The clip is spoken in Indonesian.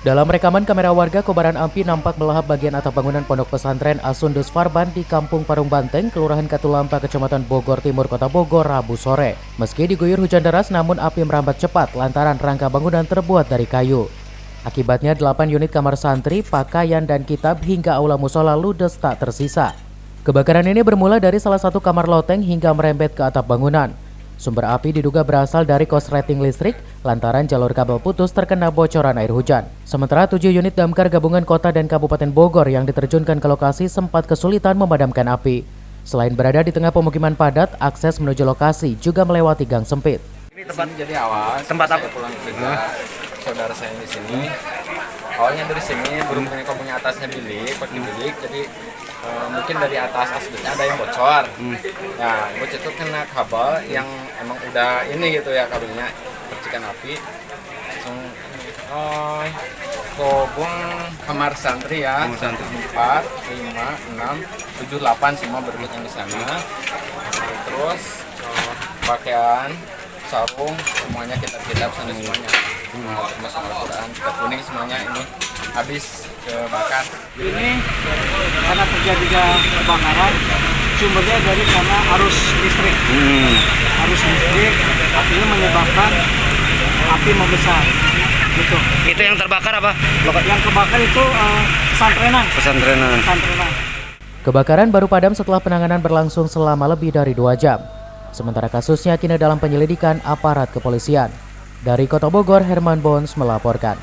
Dalam rekaman kamera warga, kobaran api nampak melahap bagian atap bangunan pondok pesantren Asundus Farban di Kampung Parung Banteng, Kelurahan Katulampa, Kecamatan Bogor Timur, Kota Bogor, Rabu sore. Meski diguyur hujan deras, namun api merambat cepat lantaran rangka bangunan terbuat dari kayu. Akibatnya 8 unit kamar santri, pakaian dan kitab hingga aula musola ludes tak tersisa. Kebakaran ini bermula dari salah satu kamar loteng hingga merembet ke atap bangunan. Sumber api diduga berasal dari korsleting listrik lantaran jalur kabel putus terkena bocoran air hujan. Sementara 7 unit damkar gabungan kota dan Kabupaten Bogor yang diterjunkan ke lokasi sempat kesulitan memadamkan api. Selain berada di tengah pemukiman padat, akses menuju lokasi juga melewati gang sempit. Ini tempat jadi awal. Tempat apa? Pulang kerja, saudara saya di sini. Awalnya dari sini belum punya atasnya bilik, pakai bilik, jadi mungkin dari atas asbesnya ada yang bocor. Ya, bocor itu kena kabel yang emang udah ini gitu ya, kabelnya percikan api. Langsung kobong kamar santri ya, 4, 5, 6, 7, 8 semua berduduk yang di sana. Terus pakaian, sarung, semuanya kitab-kitab sana semuanya. Termasuk Al-Quran, kitab kuning semuanya ini habis kebakar. Ini karena terjadinya kebakaran sumbernya dari karena arus listrik. Arus listrik akhirnya menyebabkan api membesar. Gitu. Itu yang terbakar apa? Yang kebakar itu pesantrenan. Kebakaran baru padam setelah penanganan berlangsung selama lebih dari 2 jam. Sementara kasusnya kini dalam penyelidikan aparat kepolisian. Dari Kota Bogor, Herman Bons melaporkan.